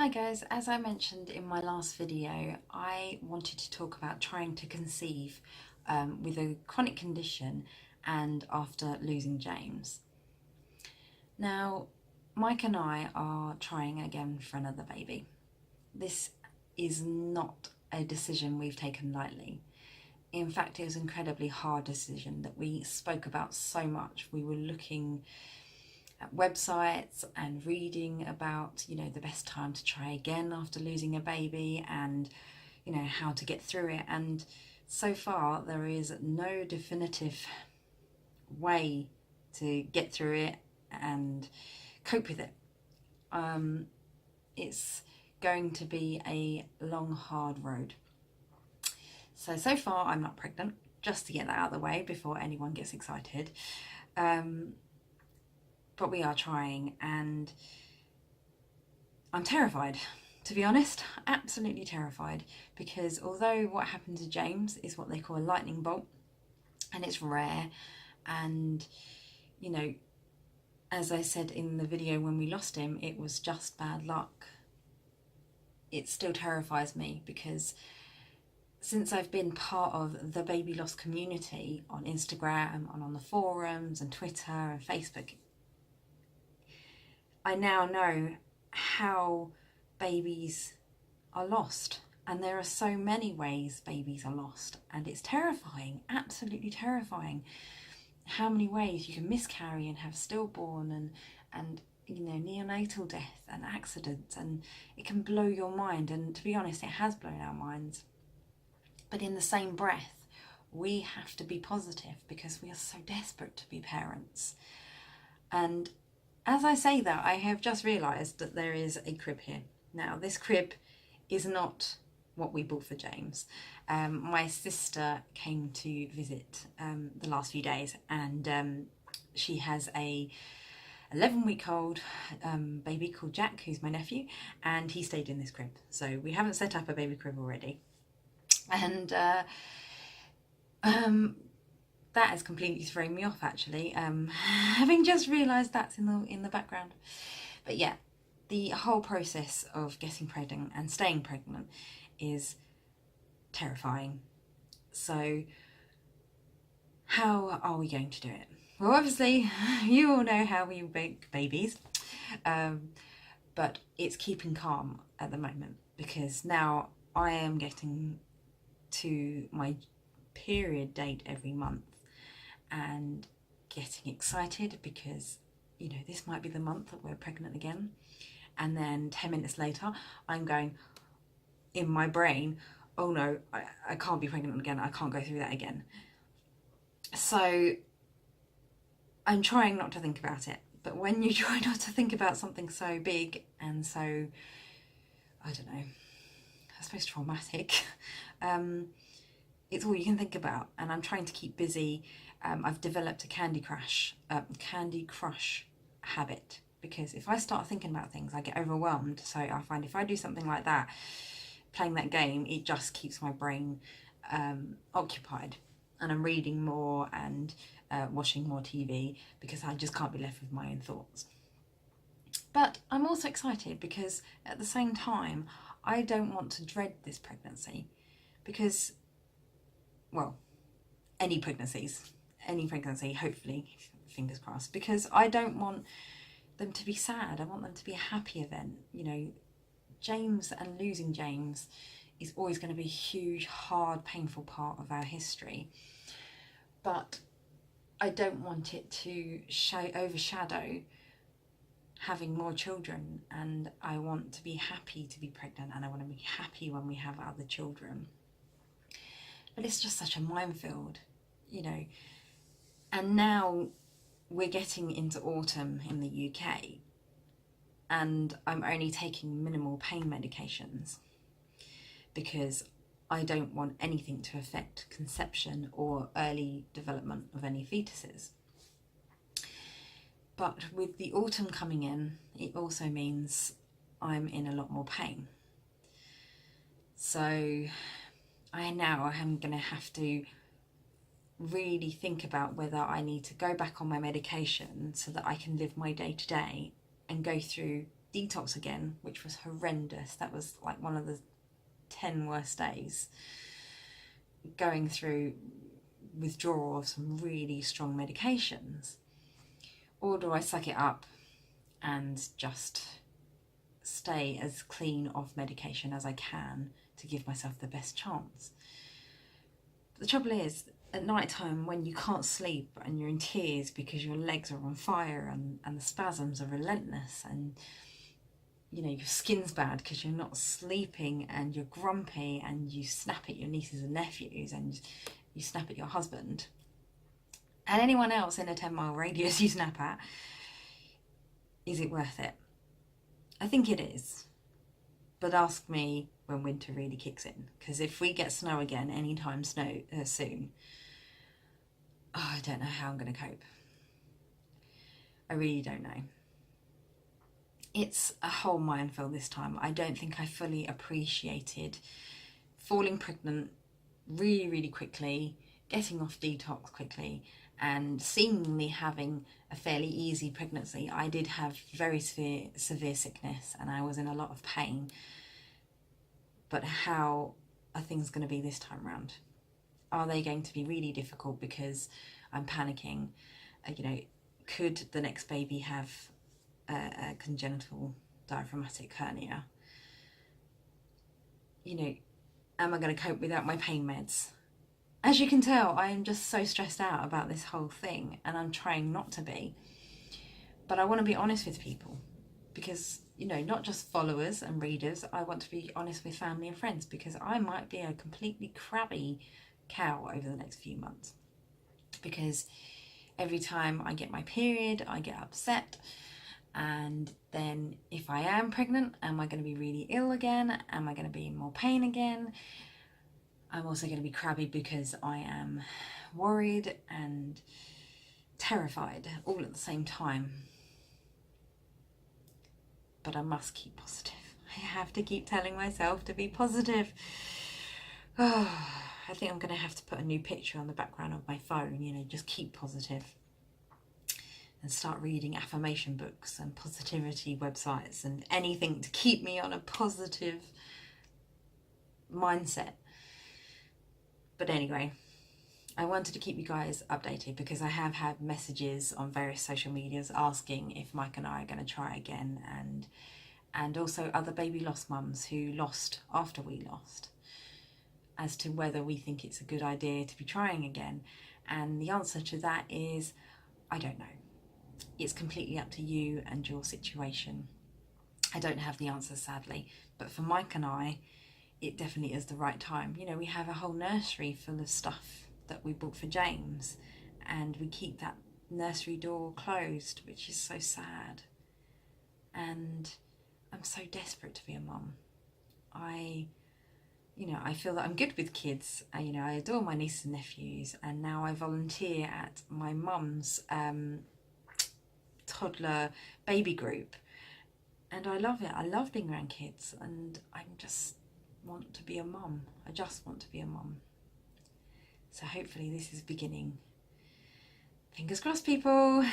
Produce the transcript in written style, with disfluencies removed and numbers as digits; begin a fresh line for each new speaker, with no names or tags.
Hi guys, as I mentioned in my last video, I wanted to talk about trying to conceive with a chronic condition and after losing James. Now, Mike and I are trying again for another baby. This is not a decision we've taken lightly. In fact, it was an incredibly hard decision that we spoke about so much. We were looking at websites and reading about, the best time to try again after losing a baby and, how to get through it. And so far, there is no definitive way to get through it and cope with it. It's going to be a long, hard road. So far, I'm not pregnant, just to get that out of the way before anyone gets excited. But we are trying, and I'm terrified, to be honest, absolutely terrified, because although what happened to James is what they call a lightning bolt, and it's rare, and as I said in the video when we lost him, it was just bad luck. It still terrifies me because since I've been part of the baby loss community on Instagram and on the forums and Twitter and Facebook, I now know how babies are lost, and there are so many ways babies are lost, and it's terrifying, absolutely terrifying, how many ways you can miscarry and have stillborn and neonatal death and accidents, and it can blow your mind. And to be honest, it has blown our minds. But in the same breath, we have to be positive because we are so desperate to be parents. And as I say that, I have just realised that there is a crib here. Now, this crib is not what we bought for James. My sister came to visit the last few days, and she has a 11-week-old baby called Jack, who's my nephew, and he stayed in this crib. So we haven't set up a baby crib already. And that has completely thrown me off, actually, having just realised that's in the background. But yeah, the whole process of getting pregnant and staying pregnant is terrifying. So how are we going to do it? Well, obviously, you all know how we make babies, but it's keeping calm at the moment because now I am getting to my period date every month and getting excited because this might be the month that we're pregnant again, and then 10 minutes later I'm going in my brain, oh no, I can't be pregnant again, I can't go through that again. So I'm trying not to think about it, but when you try not to think about something so big and so, I don't know, I suppose traumatic, it's all you can think about. And I'm trying to keep busy. I've developed a Candy Crush habit, because if I start thinking about things, I get overwhelmed. So I find if I do something like that, playing that game, it just keeps my brain occupied, and I'm reading more and watching more TV because I just can't be left with my own thoughts. But I'm also excited because at the same time, I don't want to dread this pregnancy because, well, any pregnancy, hopefully, fingers crossed, because I don't want them to be sad. I want them to be a happy event. James and losing James is always going to be a huge, hard, painful part of our history. But I don't want it to overshadow having more children, and I want to be happy to be pregnant, and I want to be happy when we have other children. But it's just such a minefield, and now we're getting into autumn in the UK, and I'm only taking minimal pain medications because I don't want anything to affect conception or early development of any fetuses. But with the autumn coming in, it also means I'm in a lot more pain. So I am going to have to really think about whether I need to go back on my medication so that I can live my day-to-day and go through detox again, which was horrendous. That was like one of the 10 worst days, going through withdrawal of some really strong medications? Or do I suck it up and just stay as clean of medication as I can to give myself the best chance? But the trouble is, at night time, when you can't sleep and you're in tears because your legs are on fire and the spasms are relentless, and you know, your skin's bad because you're not sleeping, and you're grumpy, and you snap at your nieces and nephews, and you snap at your husband and anyone else in a 10-mile radius you snap at, is it worth it? I think it is. But ask me when winter really kicks in, because if we get snow again anytime soon, I don't know how I'm going to cope. I really don't know. It's a whole minefield this time. I don't think I fully appreciated falling pregnant really, really quickly, getting off detox quickly, and seemingly having a fairly easy pregnancy. I did have very severe sickness and I was in a lot of pain. But how are things going to be this time around? Are they going to be really difficult because I'm panicking? You know, could the next baby have a congenital diaphragmatic hernia? You know, am I going to cope without my pain meds? As you can tell, I am just so stressed out about this whole thing, and I'm trying not to be. But I want to be honest with people, because, you know, not just followers and readers, I want to be honest with family and friends, because I might be a completely crabby cow over the next few months. Because every time I get my period, I get upset. And then if I am pregnant, am I going to be really ill again? Am I going to be in more pain again? I'm also going to be crabby because I am worried and terrified all at the same time. But I must keep positive. I have to keep telling myself to be positive. Oh, I think I'm going to have to put a new picture on the background of my phone, you know, just keep positive. And start reading affirmation books and positivity websites and anything to keep me on a positive mindset. But anyway, I wanted to keep you guys updated because I have had messages on various social medias asking if Mike and I are going to try again, and also other baby lost mums who lost after we lost, as to whether we think it's a good idea to be trying again. And the answer to that is, I don't know. It's completely up to you and your situation. I don't have the answer, sadly, but for Mike and I, it definitely is the right time. You know, we have a whole nursery full of stuff that we bought for James, and we keep that nursery door closed, which is so sad. And I'm so desperate to be a mum. I feel that I'm good with kids. I adore my nieces and nephews, and now I volunteer at my mum's toddler baby group, and I love it. I love being around kids, and I just want to be a mum. I just want to be a mum. So hopefully this is beginning. Fingers crossed, people.